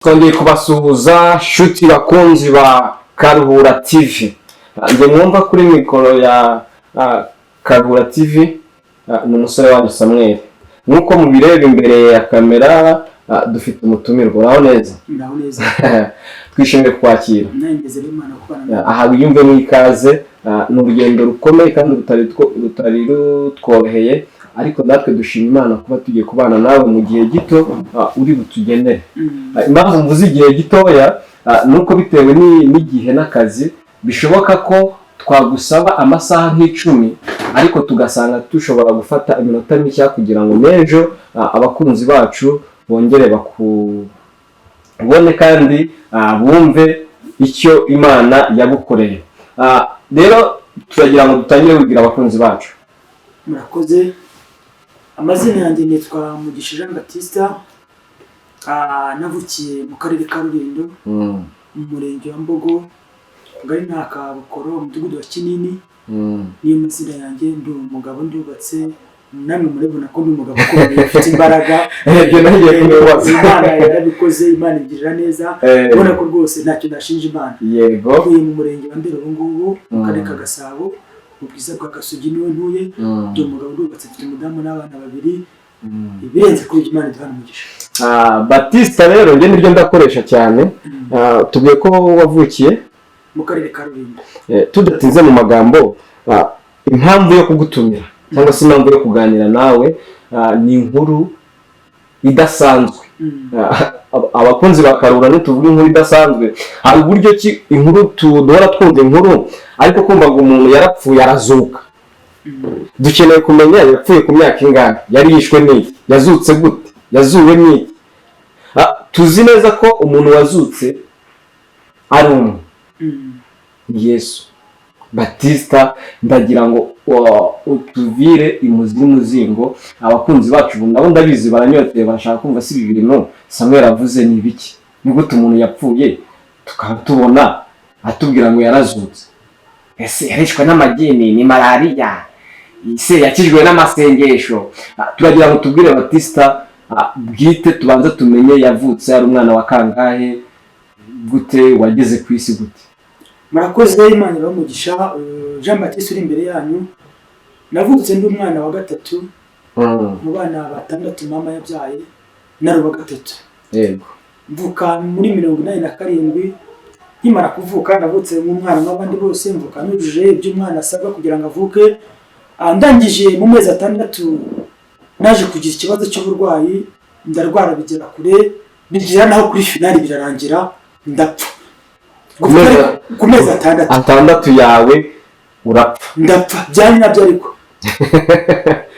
Twongeye kubasuhuza shuti bakunzi ba Karuhura TV. Nge mwumva kuri mikoro ya Karuhura TV ni umusore wanyu Samuel. Nkuko mubireba imbere ya kamera dufite umutumirwa. Uraho neza? Ndaho neza. Twishimiye kwakira. Nangeze n'Imana kubana. Aha wiyumve mu ikaze n'urugendo rukomeye kandi rutari rutworoheye. Ariko natwe dushima Imana kuba tugiye kubana nawe mu gihe gito uri butugenere. Impamvu mvuze igihe gitoya nuko bitewe n'igihe n'akazi bishoboka ko twagusaba amasaha nk'icumi ariko tugasanga dushobora gufata iminota mike kugira ngo n'ejo abakunzi bacu bongere bakubone kandi bumve icyo Imana yagukoreye. Rero turagira ngo dutangire kugira abakunzi bacu. Murakoze. Amazina yanjye nitwa Mugisha Jean Baptiste. Navukiye mu karere ka Rulindo, mu murenge wa Mbogo, ngari ntaka Bukoro, umudugudu wa Kinini. Niyo mazina yanjye, ndi umugabo ndubatse, namwe murebona ko ndi umugabo ukomeye ufite imbaraga. Ibyo nagiye kubibaza. Imana yarabikoze, Imana igirira neza. Ubona ko rwose ntacyo nashinja Imana. Yego. Mvuye mu murenge wa Ndera ubu ngubu, mu karere ka Gasabo. Ubwiza bwa Gasogi niwe ntuye, ndi umugabo ndubatse, mfite umudamu n'abana babiri. Ibirenze kuri Imana iduhana umugisha. Baptiste rero nge nibyo ndakoresha cyane. Tugiye ko wavukiye mu karere ka Rulindo. Tudatinze mu magambo, impamvu yo kugutumira cyangwa se impamvu yo kuganira nawe ni inkuru idasanzwe. Abakunzi bakarura nituvuga inkuru idasanzwe, hari uburyo ki inkuru duhora twumva inkuru ariko kumva ngo umuntu yarapfuye arazuka. Dukeneye kumenya yapfuye ku myaka ingahe, yari yishwe n'iki, yazutse gute, yazuwe n'iki. Tuzi neza ko umuntu wazutse ari umwe, Yesu. Baptiste, ndagira ngo utuvire imuzingo abakunzi bacu nabo ndabizi baranyoteye barashaka kumva si ibi bintu Samuel avuze ni biki. Ni gute umuntu yapfuye tukatubona atubwira ngo yarazutse. Ese yarishwe n'amagini, ni malaria, ise yakijwe n'amasengesho. Turagira ngo tubwire Baptiste bwite tubanza tumenye yavutse ari umwana wa kangahe, gute wageze ku isi gute. Murakoze Imana ibamugisha. Jean Baptiste uri imbere yanyu, navutse ndi umwana wa gatatu mu bana batandatu mama yabyaye, nari wa gatatu. Yego. Mvuka muri 87. Nkimara kuvuka navutse nk'umwana nk'abandi bose, mvuka nujuje ibyo umwana asabwa kugira ngo avuke. Ndangije mu mezi 6 naje kugira ikibazo cy'uburwayi, ndarwara bigera kure, bigira naho kuri finali birarangira ndapfa. Ku mezi 6 yawe urapfa. Ndapfa byanyabyo ariko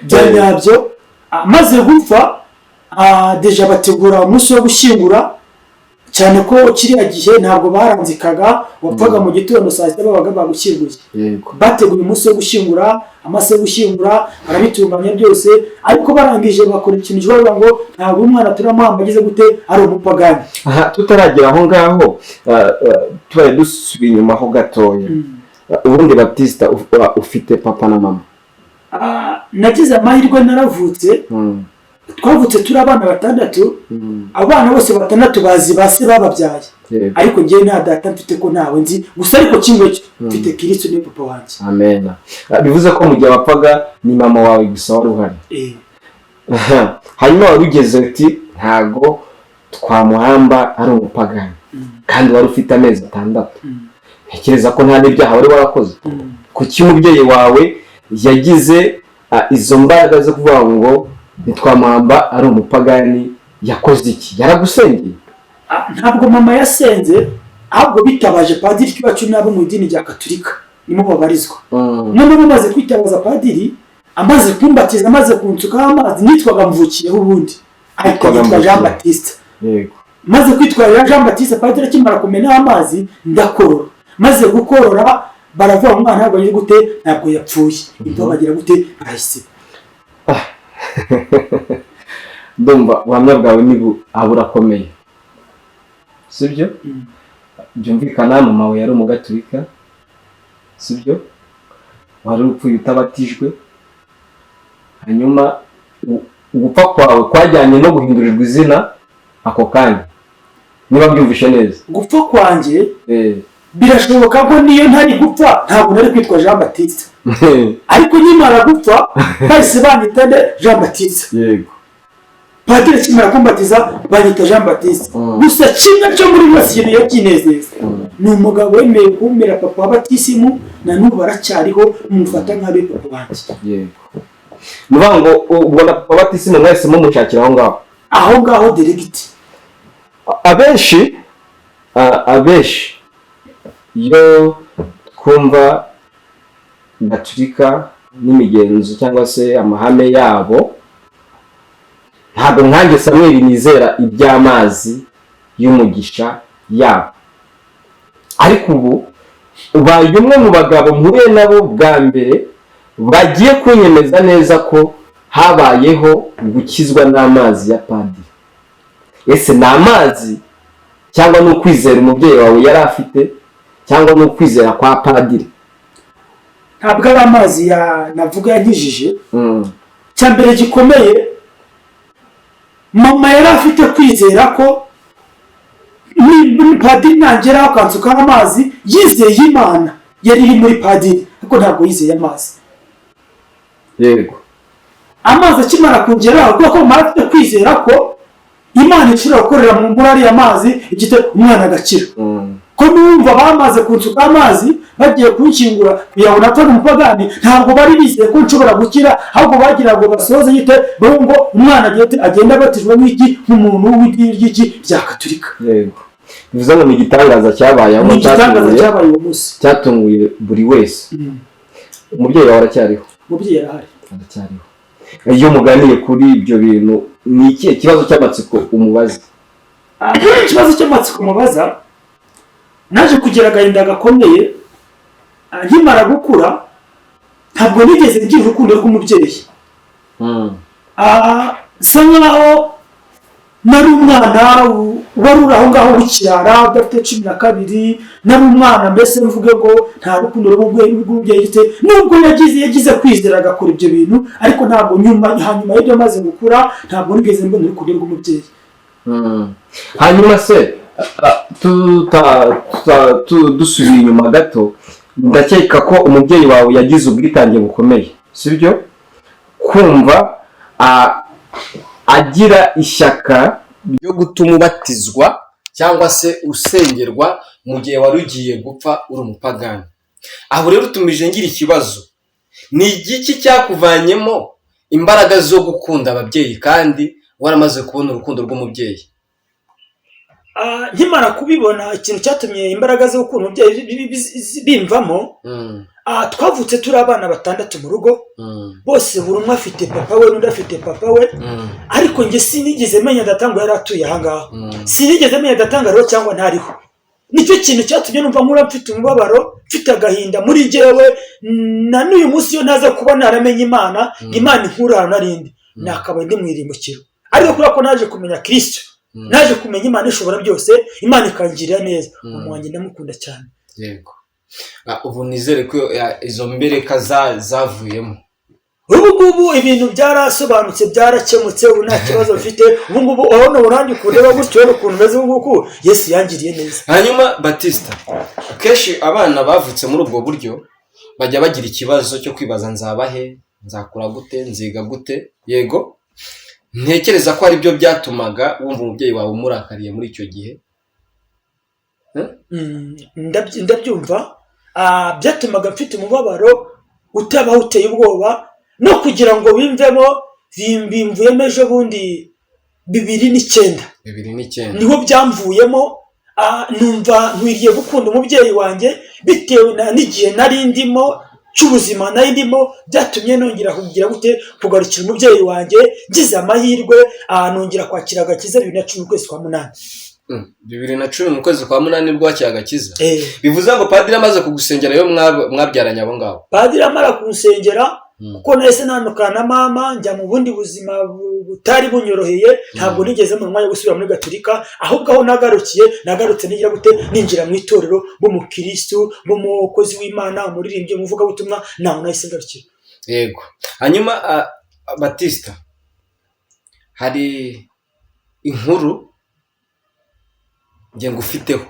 byanyabyo. Maze gupfa deja bategura umunsi wo gushyingura, cyane ko kiriya gihe ntabwo baranzikaga, wapfaga mu gitondo saa 7 babaga bagushyinguye. Bateguye umunsi wo gushyingura, amase yo gushyingura arabitunganya byose, ariko barangije bakora ikintu cy'ubavuga ngo ntabwo umwana turamuhamba agize gute ari umupagani. Tutaragera aho ngaho tubaye dusubiye inyuma ho gatoya. Ubundi Baptiste ufite papa na mama? Nagize amahirwe naravutse. Twavutse turi abana 6. Abana bose 6 bazi base bababyaye. Ariko ngiye nta data mfite ko nawe nzi, gusa ariko kimwe mfite Kristo ni papa wanjye. Amen. Bivuze ko mu gihe bapfaga ni mama wawe gusa wari uhari. Hanyuma warugeze ati ntago twamuhamba ari umupagani, kandi wari ufite amezi 6. Ntekereza ko nta n'ibyaha wari warakoze. Kuki umubyeyi wawe yagize izo mbaraga zo kuvuga ngo nitwamuhamba ari umupagani? Yakoze iki? Yaragusengeye? Ntabwo mama yasenze, ahubwo bitabaje padiri kibacu nabo mu idini rya Katolika nimo babarizwa. None bamaze kwitabaza padiri, amaze kumbatiza, amaze kunsukaho amazi, nitwaga Mvukiyeho ubundi, ariko nitwa Jean Baptiste. Yego. Maze kwitwara Jean Baptiste, padiri akimara kumena amazi ndakorora. Maze gukorora baravuga umwana ntabwo yiri gute, ntabwo yapfuye. Ibyo bagira gute arahise. Ndumva ubuhamya bwawe nibu aburakomeye, sibyo? Byumvikana mama we yari umugatolika, sibyo? Wari upfuye utabatijwe, hanyuma ugupfa kwawe kwajyanye no guhindurirwa izina ako kanya. niba mbyumvishe neza. Gupfa kwanjye birashoboka ko niyo ntari gupfa ntabwo nari kwitwa Jean Baptiste, ariko nyimara gupfa bahise banyita Jean Baptiste. Yego. Padiri kimara kumbatiza banyita Jean Baptiste. Gusa kimwe cyo muri byose ikintu yakinezeza ni umugabo wemeye kumera papa wa batisimu, na n'ubu baracyariho mumufata nk'abe papa wanjye. Yego. Nuvuga ngo ubwo na papa wa batisimu mwese mumushakira aho ngaho direct. Abenshi iyo twumva Gatulika n'imigenzo cyangwa se amahame yabo, ntabwo nkanjye Samuel nizera iby'amazi y'umugisha yabo, ariko ubu ubaye umwe mu bagabo mpuriye nabo bwa mbere bagiye kunyemeza neza ko habayeho gukizwa n'amazi ya padiri. Ese ni amazi cyangwa ni ukwizera umubyeyi wawe yari afite cyangwa ni ukwizera kwa padiri? Ntabwo ari amazi navuga yankijije. Cya mbere gikomeye, mama yari afite kwizera ko padiri nageraho akansukaho amazi, yizeye Imana yari iri muri padiri, ariko ntabwo yizeye amazi. Yego. Amazi akimara kugeraho kuko mama afite kwizera ko Imana ishobora gukorera muri ariya mazi igite umwana agakira. Ko numva bamaze kunsuka amazi bagiye kunshyingura kuyabona ko umupagani, ntabwo bari bizeye ko nshobora gukira, ahubwo bagira ngo basoze yite ngo umwana agenda abatijwe n'iki nk'umuntu w'idini ry'iki rya Gatulika. Yego. Bivuze ngo ni igitangaza cyabaye aho cyabaye umunsi cyatunguye buri wese. Umubyeyi wawe aracyariho? Umubyeyi arahari. Aracyariho. Iyo muganiye kuri ibyo bintu, ni ikihe kibazo cy'amatsiko umubaza? Ikibazo cy'amatsiko umubaza, naje kugira agahinda gakomeye nkimara gukura, ntabwo nigeze ngira urukundo rw'umubyeyi. Sa nkaho nari umwana wari uri aho ngaho w'ikirara udafite 12, nari umwana mbese mvuge ngo nta rukundo rw'umubyeyi gite, nubwo yagize kwizera agakora ibyo bintu, ariko ntabwo hanyuma y'ibyo amaze gukura ntabwo nigeze mbona urukundo rw'umubyeyi. Hanyuma se dusubiye inyuma gato, ndakeka ko umubyeyi wawe yagize ubwitange bukomeye, sibyo? Kumva agira ishyaka ryo gutuma ubatizwa cyangwa se usengerwa mu gihe wari ugiye gupfa uri umupagani. Aho rero utumije ngira ikibazo, ni igiki cyakuvanyemo imbaraga zo gukunda ababyeyi kandi waramaze kubona urukundo rw'umubyeyi? Nkimara kubibona, ikintu cyatumye imbaraga zo gukunda umubyeyi bimvamo, twavutse turi abana 6 mu rugo, bose buri umwe afite papa we n'undi afite papa we, ariko njye sinigeze menya datanga yari atuye aha ngaha, sinigeze menya datanga rero cyangwa ntariho. Nicyo kintu cyatumye numva nkura mfite umubabaro, mfite agahinda muri njyewe, na n'uyu munsi yo naza kuba naramenye Imana inkura narindi nakaba ndi mu irimbukiro. Ariko kuri ko naje kumenya Kristo, naje kumenya Imana ishobora byose, Imana ikangirira neza, umwanjye ndamukunda cyane. Yego. Ubu nizere ko izo mbereka zavuyemo. Ubu ngubu ibintu byarasobanutse, byarakemutse, ubu nta kibazo mfite. Ubu ngubu urabona urangi kureba gutyo ukuntu meze nguko, Yesu yangiriye neza. Hanyuma Batista, keshi abana bavutse muri ubwo buryo bajya bagira ikibazo cyo kwibaza nzabahe, nzakura gute, nziga gute. Yego, ntekereza ko ari byo byatumaga wumva umubyeyi wawe umurakariye muri icyo gihe. Ndabyumva, byatumaga mfite umubabaro utabaho uteye ubwoba, no kugira ngo bimvemo bimvuyemo ejo bundi 2009 niho byamvuyemo. Numva nkwiriye gukunda umubyeyi wanjye bitewe n'igihe nari ndimo cy'ubuzima nari ndimo, byatumye nongera kugira gute kugarukira umubyeyi wanjye, ngize amahirwe nongera kwakira agakiza 2010 mu kwezi kwa 8. 2010 mu kwezi kwa 8 nibwo wakira agakiza. Bivuze ngo padiri amaze kugusengera yo mwabyaranye abo ngabo? Padiri amara kunsengera kuko nahise nandukana na mama, njya mu bundi buzima butari bunyoroheye, ntabwo nigeze mu mwanya gusubira muri Gatulika, ahubwo aho nagarutse nigira gute ninjira mu itorero b'umukristo, b'umukozi w'Imana, umuririmbyi, umuvuga butumwa, naho nahise ngarukira. Yego. Hanyuma Batista, hari inkuru njye ngufiteho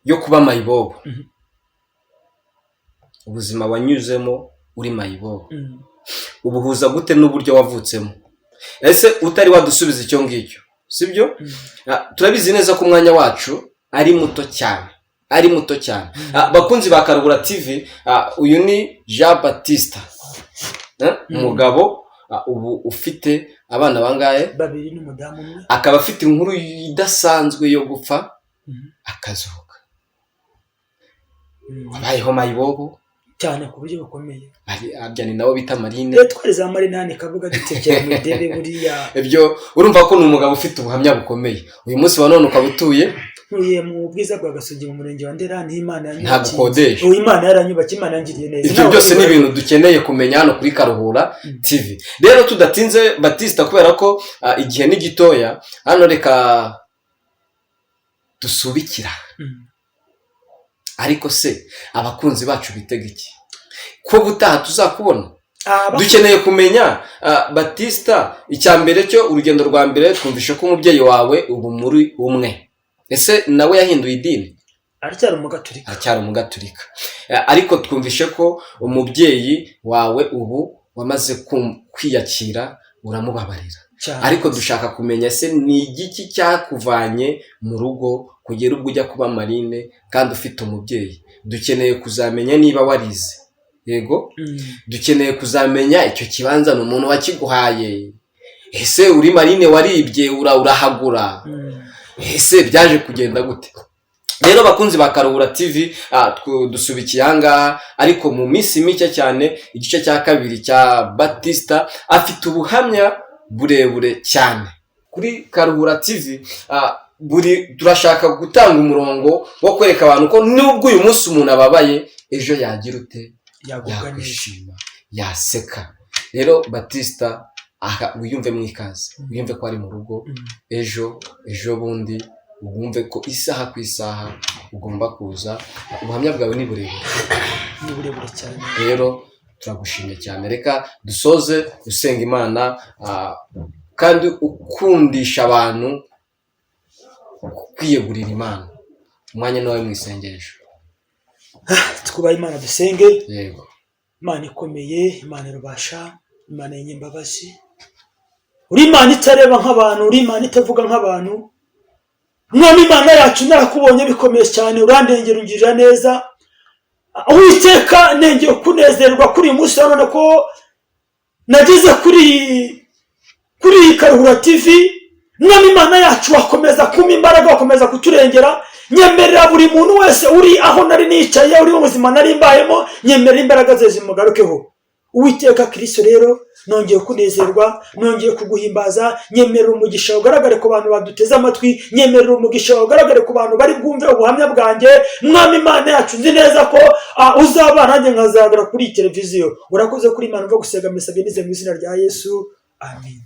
yo kuba mayibobo, ubuzima wanyuzemo uri mayibobo, ubuhuza gute n'uburyo wavutsemo? Ese utari wadusubiza icyo ngicyo, sibyo? Turabizi neza ko umwanya wacu ari muto cyane, ari muto cyane. Bakunzi ba Karuhura TV, uyu ni Jean Baptiste, umugabo ubu ufite abana bangahe? 2 n'umudamu umwe. Akaba afite inkuru idasanzwe yo gupfa akazuka. Abayeho mayibobo cyane ku buryo bukomeye. Arya ni nabo bita Marine. Twari za Marine kavuga dutekera mu debe buriya. Ibyo urumva ko ni umugabo ufite ubuhamya bukomeye. Uyu munsi wa none ukaba utuye mu bwiza bwa Gasogi mu murenge wa Ndera, ni Imana yanyubakiye. Nta gukodesha. Imana yaranyubakiye, Imana yangiriye neza. Ibyo byose ni ibintu dukeneye kumenya hano kuri Karuhura TV. Rero tudatinze Baptiste, kubera ko igihe ni gitoya, hano reka dusubikira. Ariko se abakunzi bacu bitega iki? Ko gutaha tuzakubona? Dukeneye kumenya Baptiste, icyambere cyo urugendo rwa mbere twumvishe ko umubyeyi wawe ubu muri umwe. Ese nawe yahinduye idini? Aracyari umugaturika. Aracyari umugaturika. Ariko twumvishe ko umubyeyi wawe ubu wamaze kwiyakira, uramubabarira. Ariko dushaka kumenya se ni igiki cyakuvanye mu rugo kugera ubwo ujya kuba Marine kandi ufite umubyeyi. Dukeneye kuzamenya niba warize. Yego? Dukeneye kuzamenya icyo kibanza n'umuntu wakiguhaye. Ese uri Marine waribye urahagura? Ese byaje kugenda gute? Rero bakunzi ba Karuhura TV, dusubikiye ahangaha, ariko mu minsi mike cyane igice cya kabiri cya Baptiste afite ubuhamya burebure cyane. Kuri Karuhura TV turashaka gutanga umurongo wo kwereka abantu ko nubwo uyu munsi umuntu ababaye, ejo yagira ute? Yakwishima, yaseka. Rero Baptiste, wiyumve mwikaze, wiyumve ko ari mu rugo, ejo bundi wumve ko isaha ku isaha ugomba kuza. Ubuhamya bwawe ni burebure cyane. Rero turagushimye cyane. Reka dusoze usenga Imana, kandi ukundisha abantu kwiyegurira Imana. Umwanya nawe mu isengesho. Twubaha Imana dusenge. Yego. Imana ikomeye, Imana irubasha, Imana y'inyembabazi. Uri Imana itareba nk'abantu, uri Imana itavuga nk'abantu. Mwami Imana yacu, narakubonye bikomeye cyane, urandengera ungirira neza. Uwiteka, nengeye kunezerwa kuri uyu munsi, urabona ko nagize kuri Karuhura TV. Mwami Imana yacu, wakomeza kumpa imbaraga, wakomeza kuturengera. Nyemerera buri muntu wese uri aho nari nicaye, uri mu buzima nari mbayemo, nyemerera imbaraga ze zimugarukeho. Uwiteka Kristo, rero nongeye kunezerwa, nongeye kuguhimbaza. Nyemerera umugisha ugaragare ku bantu baduteze amatwi, nyemerera umugisha ugaragare ku bantu bari bwumve ubuhamya bwanjye. Mwami Imana yacu, nzi neza ko uzabana nanjye nkazagara kuri televiziyo. Urakoze kuri Imana, mva gusega mesabye nize mu izina rya Yesu, amen.